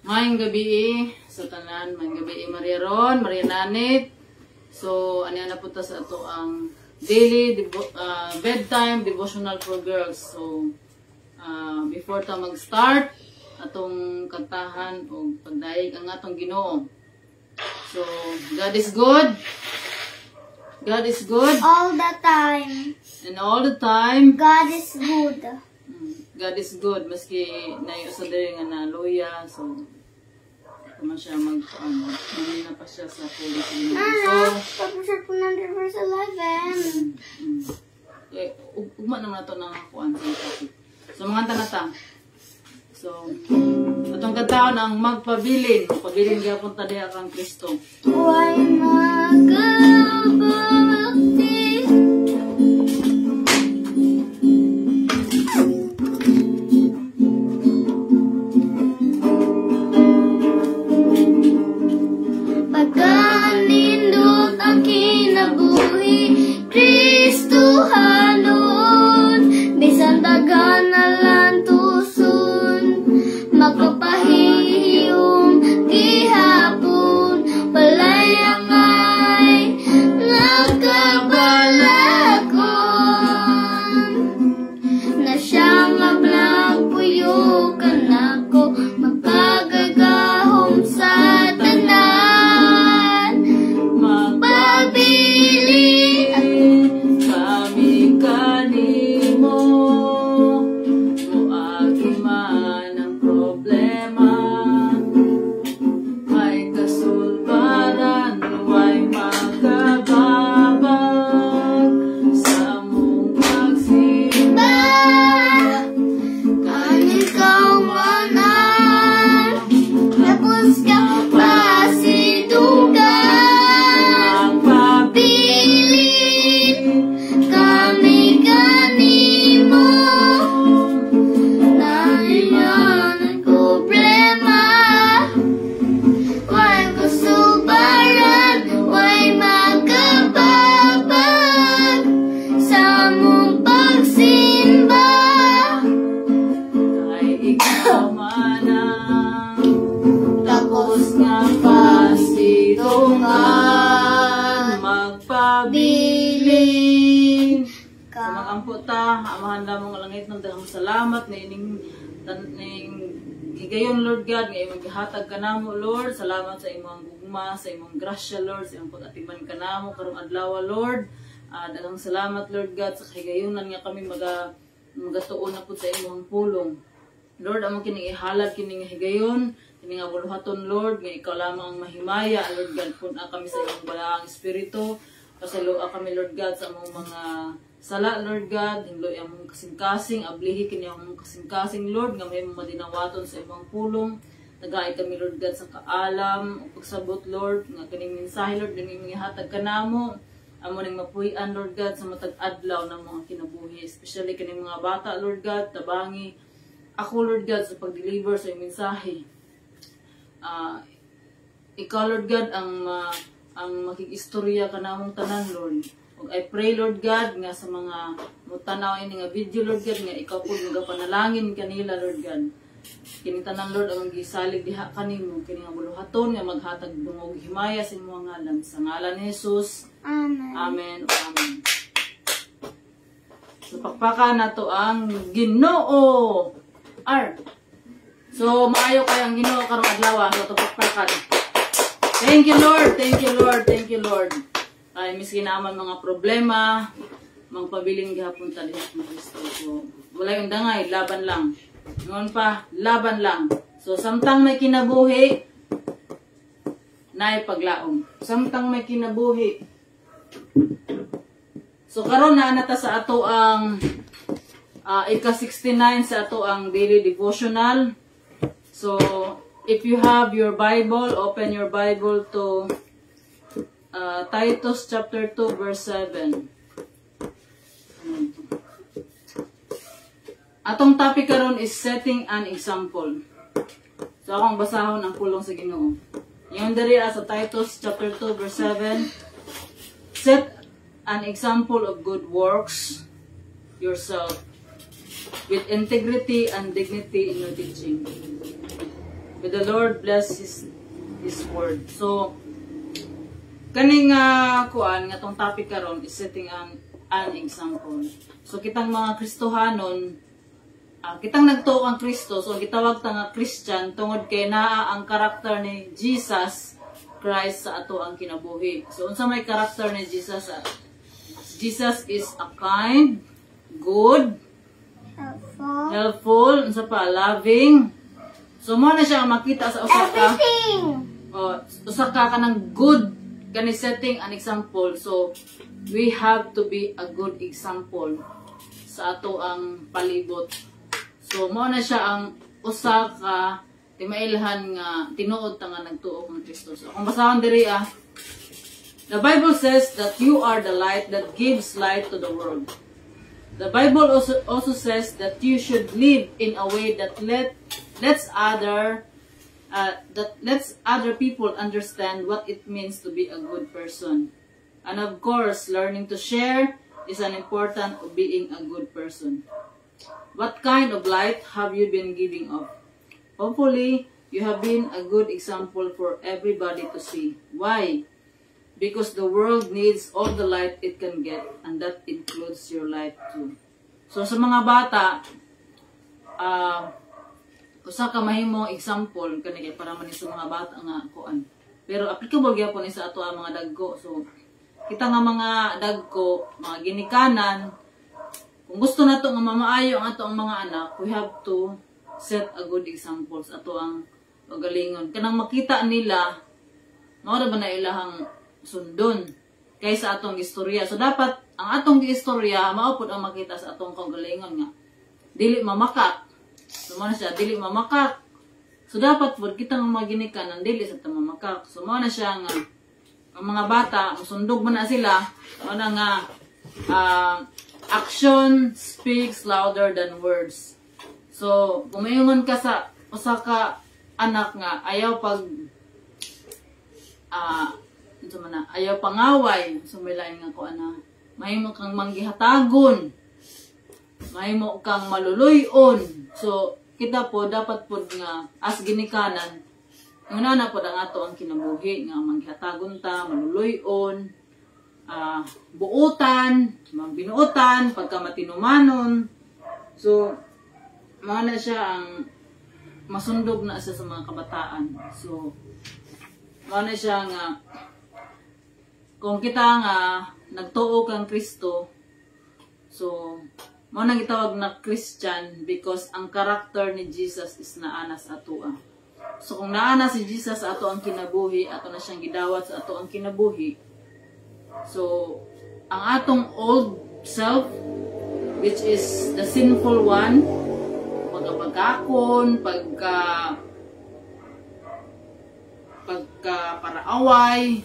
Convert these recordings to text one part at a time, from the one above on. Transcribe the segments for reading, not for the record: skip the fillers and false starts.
Mayang gabi sa tanan, mayang gabi Maria Ron, Maria Nanit. So, ano na po ta sa ito ang daily bedtime devotional for girls. So, before ta mag-start, atong kantahan o pagdaig ang atong Ginoo. So, God is good. God is good. All the time. And all the time, God is good. God is good. Maski na sa diri nga na luya. So, naman siya mamina pa siya sa police. Tapos siya po ng verse 11. Ugma naman ito ng kuan sa topic. So, mga tanata. So, itong kataon ang magpabilin. Pabilin kaya punta diya kang Kristo. Why magabakti? Pagkanindot ang kinabuhi, Kristo halon, bisan dagan na lang tuson, magpapahiyong gihapon, walay angay nagkabalakon, na siyang ablang puyo kanako, magpagagahom sa tanan. Amahanda mong langit ng dalang salamat na ining higayon Lord God nga maghatag ka namo Lord. Salamat sa imong gugma, sa imong grasya Lord, sa imong pag-atiman ka namo karong adlaw Lord. Dalang salamat Lord God sa higayonan nga kami magatuon na pud sa imong pulong. Lord, amo kining ihalad kining higayon, kining nga buluhaton Lord, nga ikaw lamang ang mahimaya Lord God. Puna kami sa imong balaang espiritu. Pasaloa kami Lord God sa among mga sala, Lord God, hinloy ang mong kasing-kasing, ablihi kini ang mong kasing-kasing, Lord, nga may mong madinawaton sa ibang pulong. Nagaay kami, Lord God, sa kaalam, o pagsabot, Lord, nga kaning mensahe, Lord, ganing ihatag ka namo. Amo ning mapuy-an, Lord God, sa matag adlaw ng mga kinabuhi, especially kaning mga bata, Lord God, tabangi. Ako, Lord God, sa pag-deliver sa iyong mensahe. Ikaw, Lord God, ang makikistorya ka namong tanan, Lord. I pray, Lord God, nga sa mga mutanaw ini nga video, Lord God, nga ikaw po nga panalangin kanila, Lord God. Kini tanan, Lord, ang gisalig diha kanimo, kini nga buluhaton nga maghatag dungog himaya sa imong ngalan, sa ngalan ni Jesus. Amen. Amen. Amen. So pakpaka na to ang Ginoo. So maayo kay ang Ginoo karong adlaw, so pakpakan. Thank you, Lord. Thank you, Lord. Thank you, Lord. Ay miski naman mga problema, mga pabiling gihapon tali ng Kristo. So, wala yung dangay, laban lang. Noon pa, laban lang. So, samtang may kinabuhi, naay paglaom. Samtang may kinabuhi. So, karon na nata sa ato ang ika-69 sa ato ang daily devotional. So, if you have your Bible, open your Bible to Titus chapter 2 verse 7. Atong topic karon is setting an example. So akong basahon ang pulong sa Ginoo. Yung diri sa Titus chapter 2 verse 7. Set an example of good works yourself with integrity and dignity in your teaching. May the Lord bless His word. So, kaning kuan nga tong topic karon is setting an example. So kitang mga Kristohanon, kitang nagtuo ang Kristo, so gitawag ta nga Christian tungod kay naa ang karakter ni Jesus Christ sa ato ang kinabuhi. So unsa may karakter ni Jesus? Jesus is a kind, good, helpful, unsa pa, loving. So mo na siya makita sa usa ka. Usa ka kanang good kani setting an example. So we have to be a good example sa ato ang palibot. So mo na siya ang usa ka timailhan nga tinuod ta nga nagtuo kang Kristo. So kung basahon diri the Bible says that you are the light that gives light to the world. The Bible also says that you should live in a way that lets other people understand what it means to be a good person. And of course, learning to share is an important of being a good person. What kind of light have you been giving off? Hopefully, you have been a good example for everybody to see. Why? Because the world needs all the light it can get, and that includes your light too. So sa mga bata, usa ka mahimong example kani para man sa mga bata nga kuan. Pero applicable gyapon ni sa ato ang mga dagko. So kita nga mga dagko, mga ginikanan, kung gusto nato nga mamaayo ang ato ang mga anak, we have to set a good example sa ato ang pagalingon. Kanang makita nila, mao ra ba na ilahang sundon kaysa atong istorya. So dapat ang atong istorya mao pud ang makita sa atong kagalingon nga dili mamakak. So mo na siya dili mamakak. So dapat pud kita nga maginikanan dili sa tamamakak. So mo na siya nga ang mga bata sundog man na sila, mo na nga action speaks louder than words. So kung mayungon ka sa usa ka anak nga ayaw pag ayaw pangaway, so may lain nga ko mahimo kang manggihatagon, mahimo kang maluluyon. So kita po dapat po nga as ginikanan una na po ang ato ang kinabuhi nga manggihatagon ta, maluluyon, buutan, binuutan, pagka matinumanon. So mana siya ang masundog na siya sa mga kabataan. So mana siya nga kung kita nga nagtuo kang Kristo, so mo nang gitawag na Christian because ang karakter ni Jesus is naana sa ato. So kung naana si Jesus sa ato ang kinabuhi, ato na siyang gidawat sa ato ang kinabuhi. So ang atong old self, which is the sinful one, pagkapagkakon, pagka paraaway,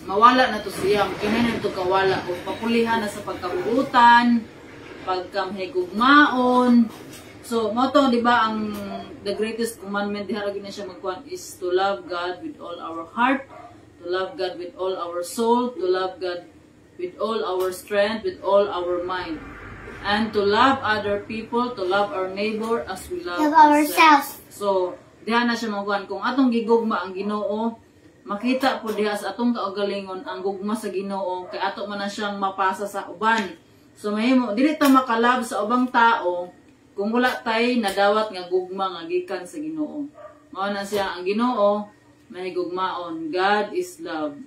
mawala na to siya, kinahin na to kawala, o papulihan na sa pagkabuutan, pagkamahigugmaon. So, mo to, di ba, ang the greatest commandment, di haragin na siya magkuhan, is to love God with all our heart, to love God with all our soul, to love God with all our strength, with all our mind, and to love other people, to love our neighbor as we love ourselves. So, diha na siya magkuhan, kung atong gigugma ang Ginoo, makita po diha sa atong kaugalingon ang gugma sa Ginoo kay ato man na siyang mapasa sa uban. So mahimo dili ta makalab sa ubang tao kung wala tay nadawat nga gugma nga gikan sa Ginoo. Mao na siya ang Ginoo mahigugmaon. God is love.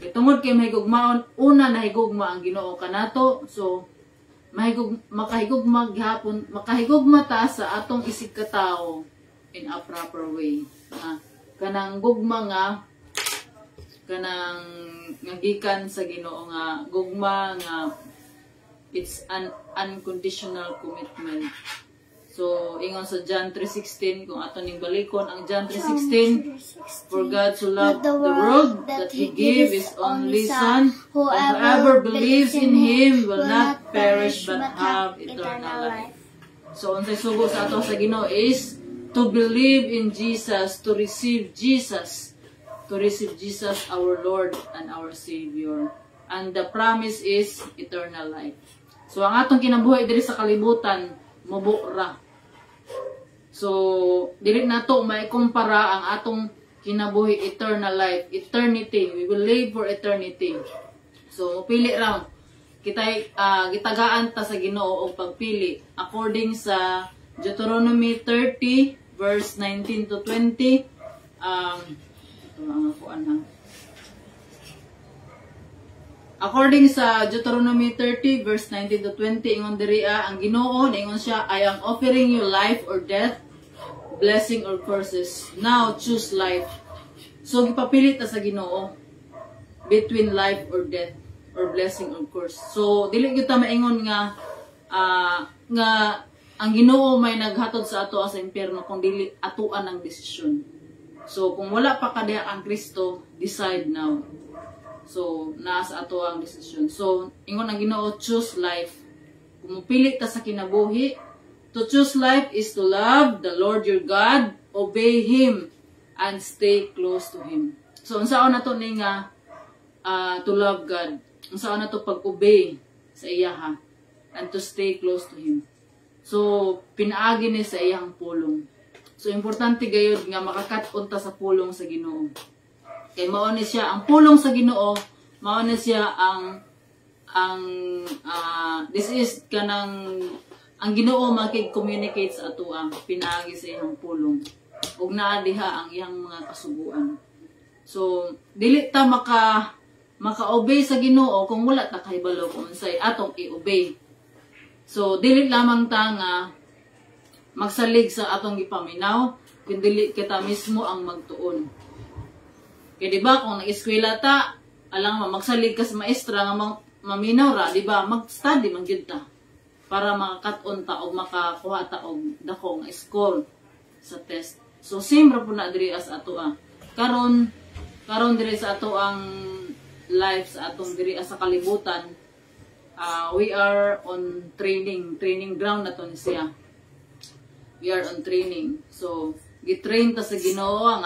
Kay tungod kay mahigugmaon, una nahigugma ang Ginoo kanato. So makahigugma gihapon, makahigugma ta sa atong isig ka tawo in a proper way. Kanang gugma nga kanang gikan sa Ginoo nga gugma nga it's an unconditional commitment. So ingon sa John 3:16 kung ato ning balikon ang John 3:16, for God so loved the world that He gave His only Son, whoever believes in Him will not perish but have eternal life. So unsay sugo sa ato sa Ginoo is to believe in Jesus, to receive Jesus our Lord and our Savior. And the promise is eternal life. So ang atong kinabuhi diri sa kalibutan, mabura. So dili nato may kumpara ang atong kinabuhi eternal life, eternity. We will live for eternity. So pili ra kitay gitagaan ta sa Ginoo og pagpili according sa Deuteronomy 30 verse 19 to 20. According sa Deuteronomy 30 verse 19 to 20, ingon diriya ang Ginoo, ingon siya, I am offering you life or death, blessing or curses. Now choose life. So gipapili ta sa Ginoo between life or death or blessing or curse. So dili gyud ta maingon nga ang Ginoo may naghatod sa ato sa impyerno kung dili atuan ang desisyon. So kung wala pa ka diha ang Kristo, decide now. So, nasa ato ang decision. So, ingon ang Ginoo, choose life. Kung mupili ta sa kinabuhi, to choose life is to love the Lord your God, obey Him, and stay close to Him. So, unsaon na to ni nga to love God? Unsaon na to pag-obey sa iya ha? And to stay close to Him. So, pinaagi ni sa iyang pulong. So, importante gayud nga makakat-on ta sa pulong sa Ginoo. Kay mao ni siya ang pulong sa Ginoo, mao ni siya ang this is kanang ang Ginoo makig-communicate sa atoa pinaagi sa iyang pulong ug naa diha ang iyang mga kasuguan. So dili ta maka-obey sa Ginoo kung wala ta kahibalo kung unsay atong i-obey. So dili lamang ta nga magsalig sa atong gipaminaw, kundi kita mismo ang magtuon. Kaya diba, kung nag-eskwela ta, alang magsalig ka sa maestra nga maminaw ra, diba, mag-study, mag-gid ta. Para makakat-on ta o makakuha ta o dako nga score sa test. So, same ra po na diri as ato Karon diri sa ato ang life, sa atong diri sa kalibutan, we are on training ground na to ni siya. We are on training. So, gitrain ta sa Ginoo ang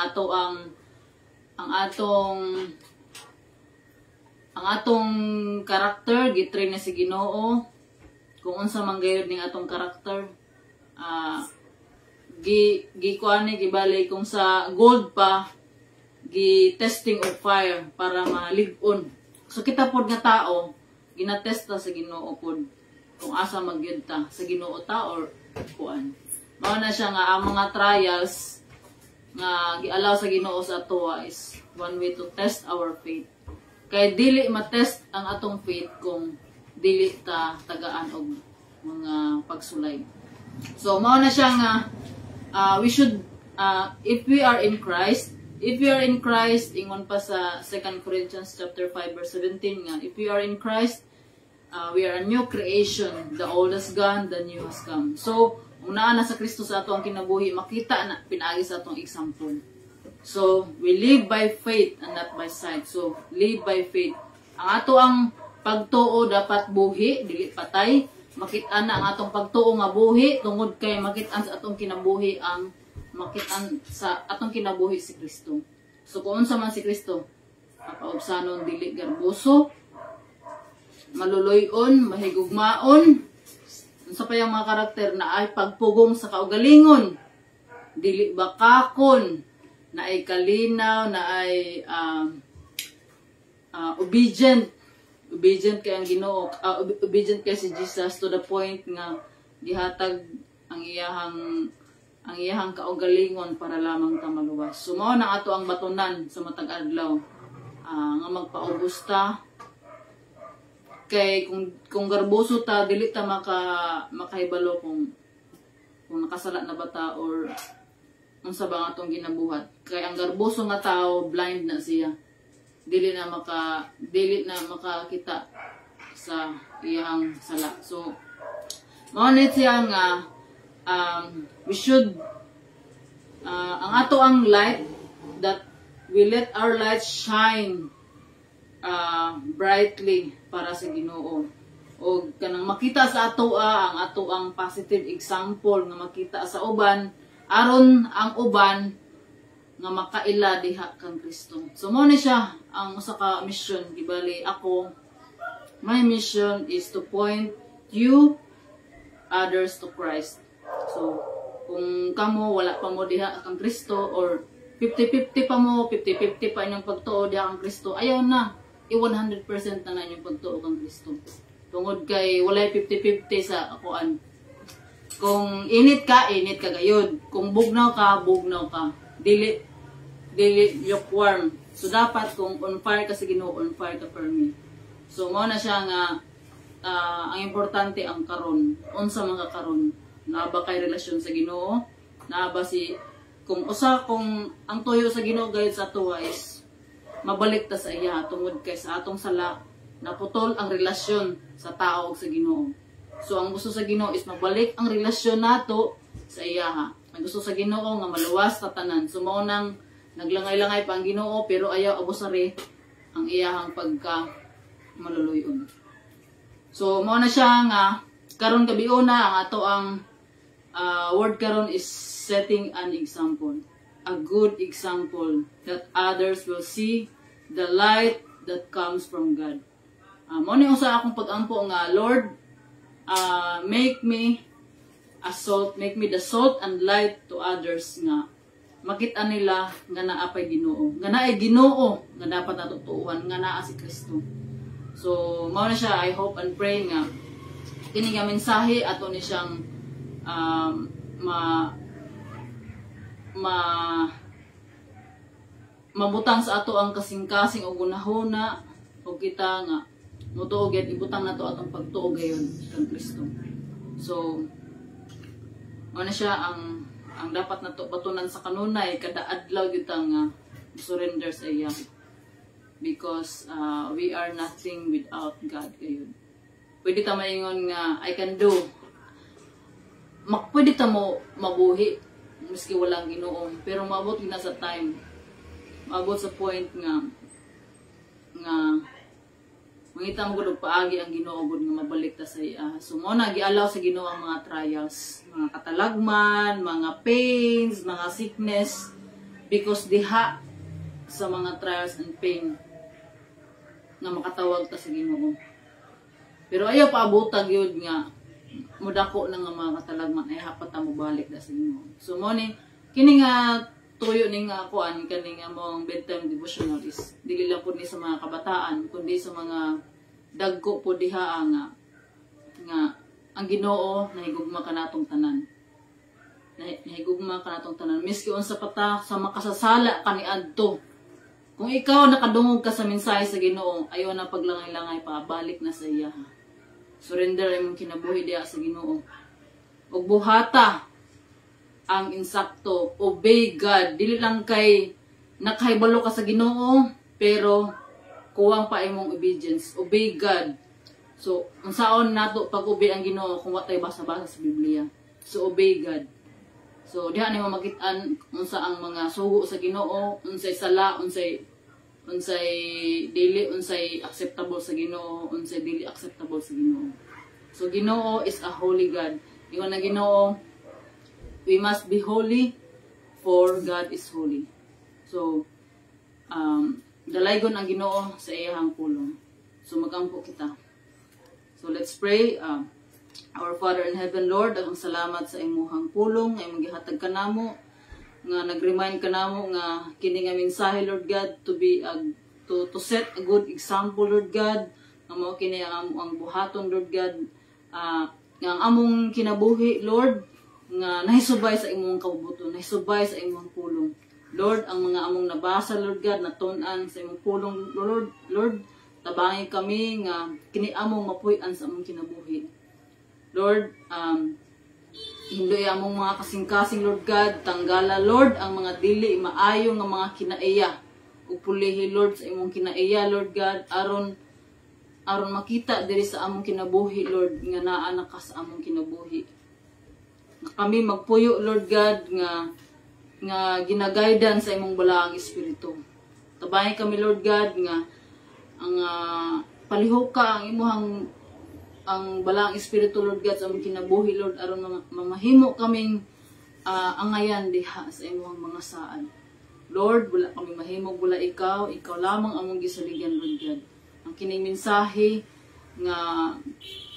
atong karakter, gitrain na si Ginoo kung unsa man gayud ning atong karakter. Gikuani gibalay kung sa gold pa gi-testing of fire para malig-on. So kita pod nga tao ginatesta sa Ginoo pod kung asa magyud ta sa Ginoo ta or kuan. Mao na siya nga ang mga trials nga gialaw sa Ginoo sa atoa is one way to test our faith. Kay dili matest ang atong faith kung dili ta tagaan og mga pagsulay. So mao na siya nga we should if we are in Christ, ingon pa sa 2 Corinthians chapter 5 verse 17 nga, if we are in Christ, we are a new creation, the old has gone, the new has come. So kung naa na sa Kristo sa ato ang kinabuhi, makita na pinaagi sa atong example. So, we live by faith and not by sight. So, live by faith. Ang ato ang pagtuo dapat buhi, dili patay. Makita na ang atong pagtuo nga buhi, tungod kay makitaan sa atong kinabuhi makitaan sa atong kinabuhi si Kristo. So, kung unsa man si Kristo, kapaubsanon dili garboso, maluloyon, mahigugmaon, sa payang mga karakter na ay pagpugong sa kaugalingon, dili bakakon, na ay kalinaw, na ay obedient kay ang Ginoo, obedient kay si Jesus to the point nga gihatag ang iyahang kaugalingon para lamang ta maluwas. So mao na ato ang batunan sa matag adlaw nga magpaubos ta. Kay kung garboso ta, dili ta makahibalo kung nakasala na ba ta or unsa ba nga atong ginabuhat. Kay ang garboso nga tao, blind na siya. Dili na makakita sa iyang sala. So mao ni siya nga we should ang ato ang light, that we let our light shine brightly para sa Ginoo. O kanang makita sa atoa ang ato ang positive example nga makita sa uban, aron ang uban nga makaila diha kang Kristo. So mo ni siya ang usa ka mission. Gibali ako, my mission is to point you others to Christ. So Kung kamo wala pa mo diha kang Kristo or 50-50 pa mo, 50-50 pa inyong pagtuo diha kang Kristo, ayaw na. 100% na inyong pagtuo kang Kristo. Tungod kay walay 50-50 sa akuan. Kung init ka gayud. Kung bugnaw ka. Dili lukewarm. So dapat kung on fire ka sa Ginoo, on fire ka for me. So mao na siya nga ang importante ang karon. Unsa man ka karon? Naa ba kay relasyon sa Ginoo? Naa ba kung ang tuyo sa Ginoo gayud sa tuwa is mabalik ta sa iya tungod kay sa atong sala naputol ang relasyon sa tao ug sa Ginoo. So ang gusto sa Ginoo is mabalik ang relasyon nato sa iya. Ang gusto sa Ginoo nga maluwas ta tanan. So mao nang naglangay-langay pa ang Ginoo pero ayaw abusari ang iyahang pagka maluluyon. So mao na siya nga karon gabiuna ang ato ang word karon is setting an example. A good example that others will see the light that comes from God. Mao ni usa akong pag-ampo nga Lord, make me the salt and light to others nga makita nila nga naapay Ginoo. Nga naay Ginoo nga dapat natutuuhan nga naa si Kristo. So mao na siya, I hope and pray nga kini nga mensahe ato ni siyang mabutang sa ato ang kasing-kasing o gunahuna o kita nga mutuo gyud ibutang nato atong pagtuo gayon kang Kristo. So ano siya ang dapat nato batunan sa kanunay kada adlaw gyud nga surrender sa iya because we are nothing without God gayon. Pwede ta maingon nga I can do pwede ta mo mabuhi miski walang Ginoo, pero maabot na sa time, maabot sa point nga mangita mo gud paagi ang Ginoo gud nga mabalik ta sa iya. So mo na gialaw sa Ginoo ang mga trials, mga katalagman, mga pains, mga sickness, because diha sa mga trials and pain nga makatawag ta sa Ginoo. Pero ayaw paabotag yun nga mudako na nga mga katalagman ay hapat ta mo balik da sa Ginoo. So mo ni kini nga tuyo ni nga kuan kani nga mong bedtime devotional is dili lang pud ni sa mga kabataan kundi sa mga dagko po diha nga ang Ginoo nahigugma kanatong tanan. Nahigugma kanatong tanan miski unsa pa ta sa makasasala kaniadto. Kung ikaw nakadungog ka sa mensahe sa Ginoo, ayaw na paglangay-langay pa, balik na sa iya. Surrender imong kinabuhi diha sa Ginoo. Ug buhata ang insakto, obey God. Dili lang kay nakahibalo ka sa Ginoo, pero kuwang pa imong obedience. Obey God. So, unsaon nato pag-obey ang Ginoo kung wa tay basa-basa sa Biblia. So, obey God. So, diha nimo makit-an unsa ang mga sugo sa Ginoo, unsay sala, unsay dili, unsay acceptable sa Ginoo, unsay dili acceptable sa Ginoo. So, Ginoo is a holy God. Ingon na Ginoo, we must be holy for God is holy. So, dalaygon ang Ginoo sa iyang pulong. So, magampo kita. So, let's pray. Our Father in Heaven, Lord, ang salamat sa imuhang pulong, nga imong gihatag kanamo, nga nag-remind kanamo nga kini nga mensahe, Lord God, to set a good example, Lord God, nga mao kini ang buhaton, Lord God, nga ang among kinabuhi, Lord, nga nahisubay sa imong kabubuton, nahisubay sa imong pulong. Lord, ang mga among nabasa, Lord God, natun-an sa imong pulong, Lord, tabangin kami nga kini among mapuy-an sa among kinabuhi. Lord, hindoy among mga kasing-kasing, Lord God, tanggala, Lord, ang mga dili maayo nga mga kinaiya. Upulihi, Lord, sa imong kinaiya, Lord God, aron makita diri sa among kinabuhi, Lord, nga naa na ka sa among kinabuhi. Kami magpuyo, Lord God, nga ginagaydan sa imong balaang espiritu. Tabayan kami, Lord God, nga ang palihok ka ang imuhang ang balaang espiritu, Lord God, sa among kinabuhi, Lord, aron mamahimo kaming angayan diha sa imong mga saan. Lord, wala kami mahimog, wala ikaw lamang among gisaligan, Lord God. Ang kining mensahe nga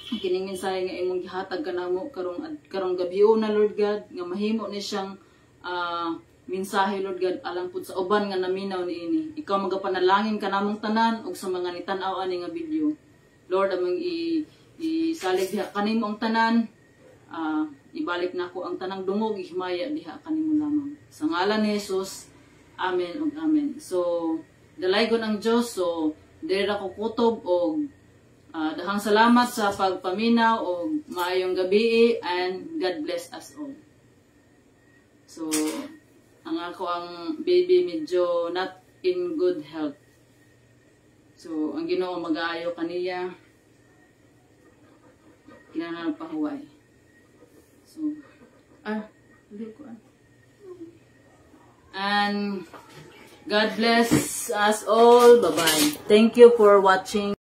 kining mensahe nga imong gihatag kanamo karong gabiyo na Lord God nga mahimo ni siyang mensahe Lord God alang pud sa uban nga naminaw niini. Ikaw magapanalangin kanamong tanan ug sa mga nitan-aw ani nga video. Lord, among isalig diha kanimo ang tanan. Ibalik na ko ang tanang dungog ihimaya diha kanimo lamang. Sa ngalan ni Jesus. Amen ug amen. So, dalaygon ang Dios. So, diri ra ko kutob og dahang salamat sa pagpaminaw og maayong gabi and God bless us all. So, ang ako ang baby medyo not in good health. So, ang Ginoo mag-aayo kaniya. Kinahanglan pahuway. So, and God bless us all. Bye-bye. Thank you for watching.